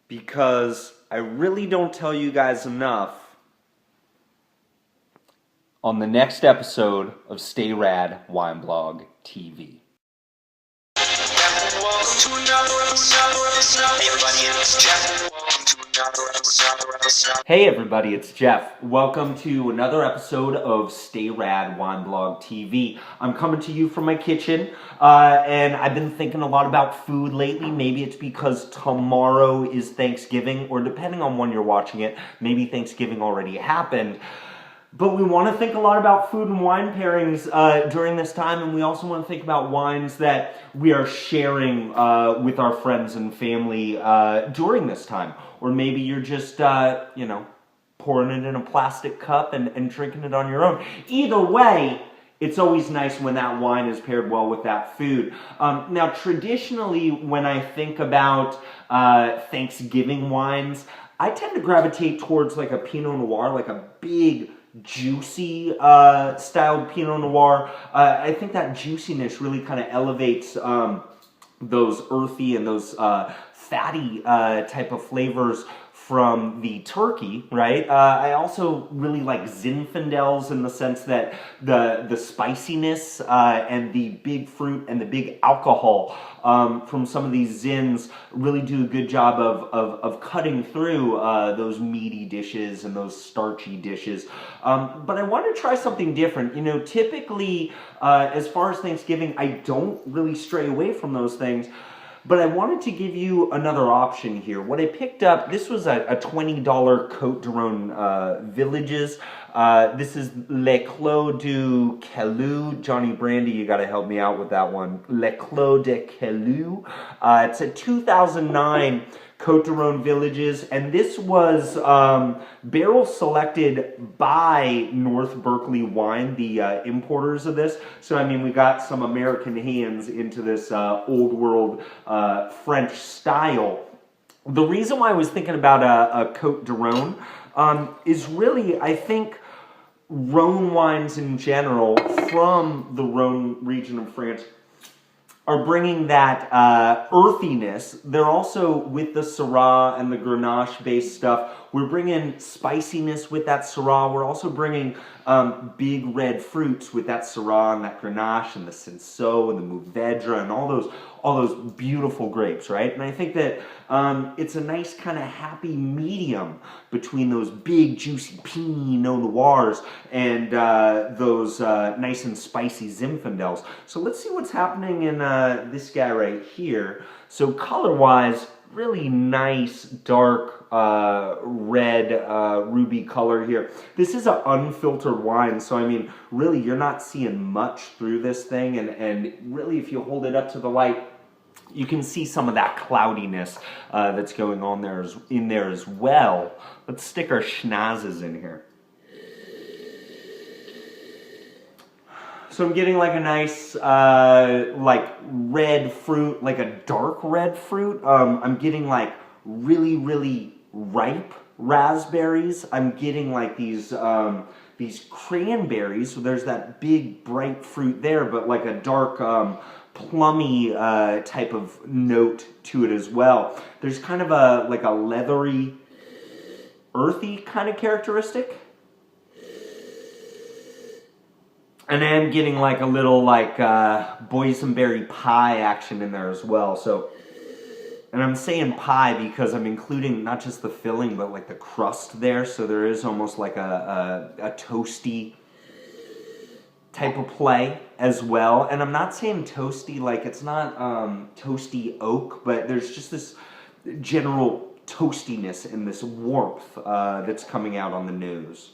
because I really don't tell you guys enough on the next episode of Stay Rad Wine Blog TV. Hey everybody, it's Jeff. Welcome to another episode of Stay Rad Wine Blog TV. I'm coming to you from my kitchen, and I've been thinking a lot about food lately. Maybe it's because tomorrow is Thanksgiving, or depending on when you're watching it, maybe Thanksgiving already happened. But we want to think a lot about food and wine pairings during this time, and we also want to think about wines that we are sharing with our friends and family during this time. Or maybe you're just, pouring it in a plastic cup and drinking it on your own. Either way, it's always nice when that wine is paired well with that food. Now, traditionally, when I think about Thanksgiving wines, I tend to gravitate towards like a Pinot Noir, like a big, juicy styled Pinot Noir. I think that juiciness really kind of elevates those earthy and those fatty type of flavors from the turkey, right? I also really like Zinfandels in the sense that the spiciness and the big fruit and the big alcohol from some of these Zins really do a good job of cutting through those meaty dishes and those starchy dishes. But I want to try something different. You know, typically, as far as Thanksgiving, I don't really stray away from those things. But I wanted to give you another option here. What I picked up, this was a $20 Côtes du Rhône Villages. This is Le Clos du Cailloux. Johnny Brandy, you got to help me out with that one. Le Clos de Cailloux. It's a 2009 Côtes du Rhône Villages, and this was barrel selected by North Berkeley Wine, the importers of this. So, I mean, we got some American hands into this old world French style. The reason why I was thinking about a Côtes du Rhône is really, I think, Rhone wines in general from the Rhone region of France are bringing that earthiness. They're also, with the Syrah and the Grenache based stuff, we're bringing spiciness with that Syrah. We're also bringing big red fruits with that Syrah and that Grenache and the Cinsault and the Mourvedre and all those beautiful grapes, right? And I think that it's a nice kind of happy medium between those big juicy Pinot Noirs and those nice and spicy Zinfandels. So let's see what's happening in this guy right here. So color-wise, really nice dark red ruby color here. This is an unfiltered wine, so I mean, really you're not seeing much through this thing, and really if you hold it up to the light, you can see some of that cloudiness that's going on in there as well. Let's stick our schnauzes in here. So I'm getting like a nice, like red fruit, like a dark red fruit. I'm getting like really, really ripe raspberries. I'm getting like these cranberries. So there's that big bright fruit there, but like a dark, plummy type of note to it as well. There's kind of like a leathery, earthy kind of characteristic. And I'm getting like a little like boysenberry pie action in there as well. So, and I'm saying pie because I'm including not just the filling but like the crust there. So there is almost like a toasty type of play as well. And I'm not saying toasty like it's not toasty oak, but there's just this general toastiness and this warmth that's coming out on the nose.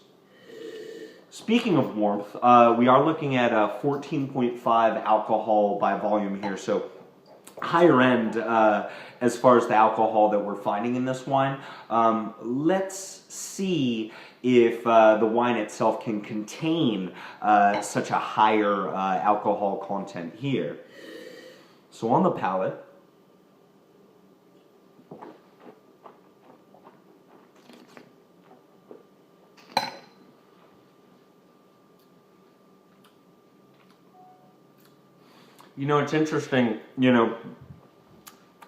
Speaking of warmth, we are looking at a 14.5 alcohol by volume here, so higher end as far as the alcohol that we're finding in this wine. Let's see if the wine itself can contain such a higher alcohol content here. So on the palate, you know, it's interesting,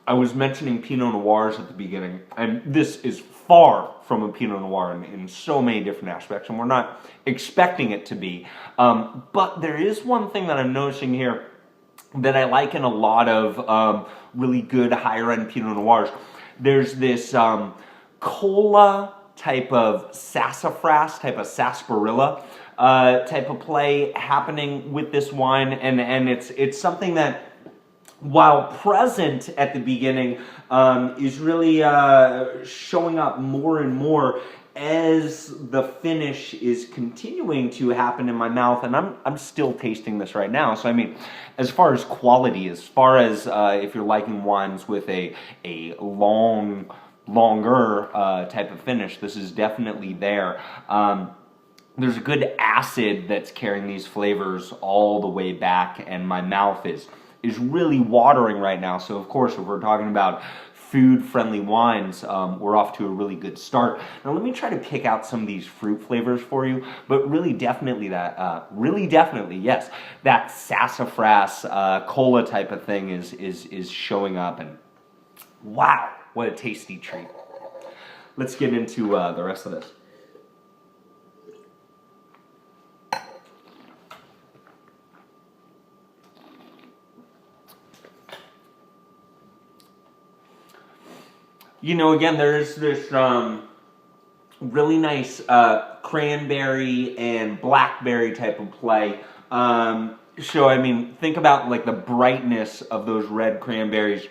I was mentioning Pinot Noirs at the beginning, and this is far from a Pinot Noir in so many different aspects, and we're not expecting it to be. But there is one thing that I'm noticing here that I like in a lot of really good higher-end Pinot Noirs. There's this cola type of sassafras, type of sarsaparilla type of play happening with this wine, and it's something that, while present at the beginning, is really showing up more and more as the finish is continuing to happen in my mouth, and I'm still tasting this right now. So I mean, as far as quality, as far as if you're liking wines with a longer type of finish, this is definitely there. There's a good acid that's carrying these flavors all the way back, and my mouth is really watering right now. So of course, if we're talking about food-friendly wines, we're off to a really good start. Now let me try to pick out some of these fruit flavors for you, but really definitely, yes, that sassafras cola type of thing is showing up, and wow, what a tasty treat. Let's get into the rest of this. You know, again, there's this really nice cranberry and blackberry type of play. So, I mean, think about like the brightness of those red cranberries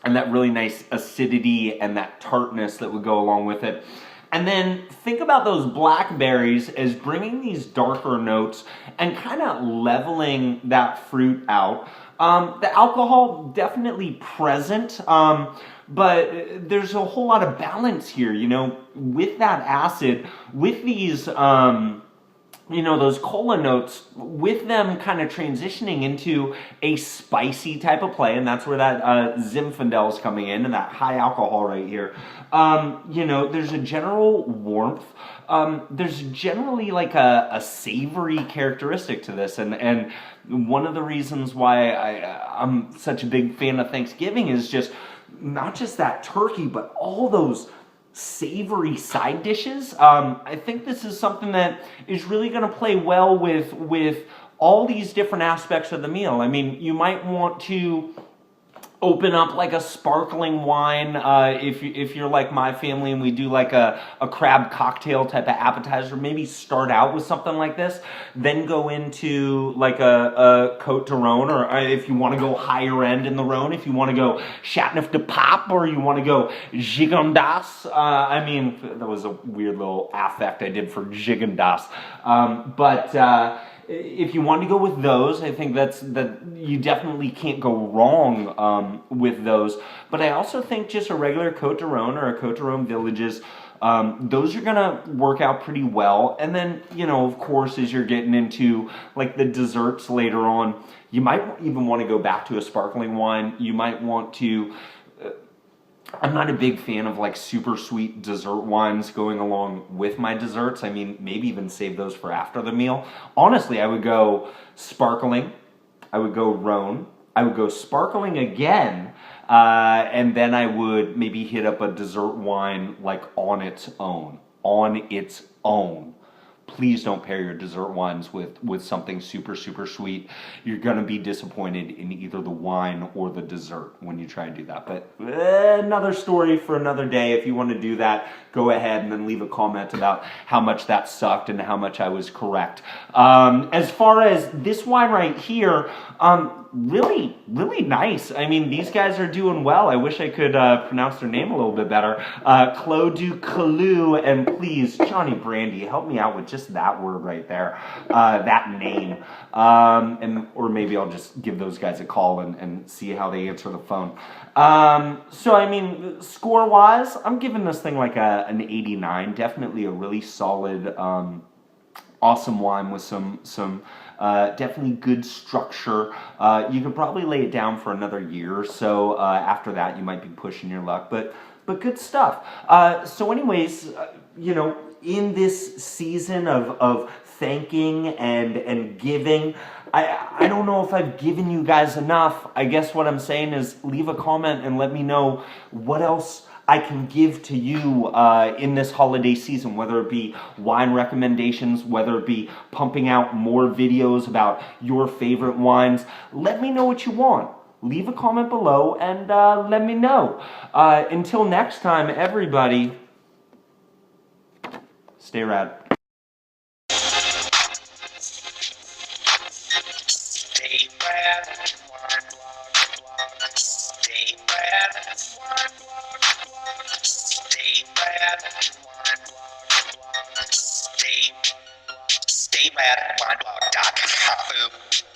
and that really nice acidity and that tartness that would go along with it. And then think about those blackberries as bringing these darker notes and kind of leveling that fruit out. The alcohol definitely present, but there's a whole lot of balance here, you know, with that acid, with these, those cola notes, with them kind of transitioning into a spicy type of play, and that's where that Zinfandel is coming in, and that high alcohol right here. There's a general warmth. There's generally like a savory characteristic to this, and one of the reasons why I'm such a big fan of Thanksgiving is just not just that turkey, but all those savory side dishes. I think this is something that is really going to play well with all these different aspects of the meal. I mean, you might want to open up like a sparkling wine if you're like my family and we do like a crab cocktail type of appetizer. Maybe start out with something like this, then go into like a Côte de Rhône, or if you want to go higher end in the Rhône, if you want to go Châteauneuf de Pape, or you want to go Gigondas. I mean, that was a weird little affect I did for Gigondas. If you want to go with those, I think that you definitely can't go wrong with those. But I also think just a regular Côte de Rhône or a Côte de Rhône Villages, those are going to work out pretty well. And then, of course, as you're getting into like the desserts later on, you might even want to go back to a sparkling wine. You might want to... I'm not a big fan of like super sweet dessert wines going along with my desserts. I mean, maybe even save those for after the meal. Honestly, I would go sparkling, I would go Rhône, I would go sparkling again, and then I would maybe hit up a dessert wine like on its own. Please don't pair your dessert wines with something super, super sweet. You're going to be disappointed in either the wine or the dessert when you try and do that. But another story for another day. If you want to do that, go ahead and then leave a comment about how much that sucked and how much I was correct. As far as this wine right here, really, really nice. I mean, these guys are doing well. I wish I could pronounce their name a little bit better. Clos du Cailloux, and please, Johnny Brandy, help me out with just that word right there, that name. Or maybe I'll just give those guys a call and see how they answer the phone. So, I mean, score-wise, I'm giving this thing like an 89. Definitely a really solid, awesome wine with some definitely good structure. You could probably lay it down for another year or so. After that, you might be pushing your luck, but good stuff. So anyways, in this season of thanking and giving, I don't know if I've given you guys enough. I guess what I'm saying is leave a comment and let me know what else I can give to you in this holiday season, whether it be wine recommendations, whether it be pumping out more videos about your favorite wines. Let me know what you want. Leave a comment below and let me know. Until next time, everybody, stay rad. Stay rad, wine blog. Stay rad, wine blog. Stay rad, wine blog. Stay rad, wineblog.com.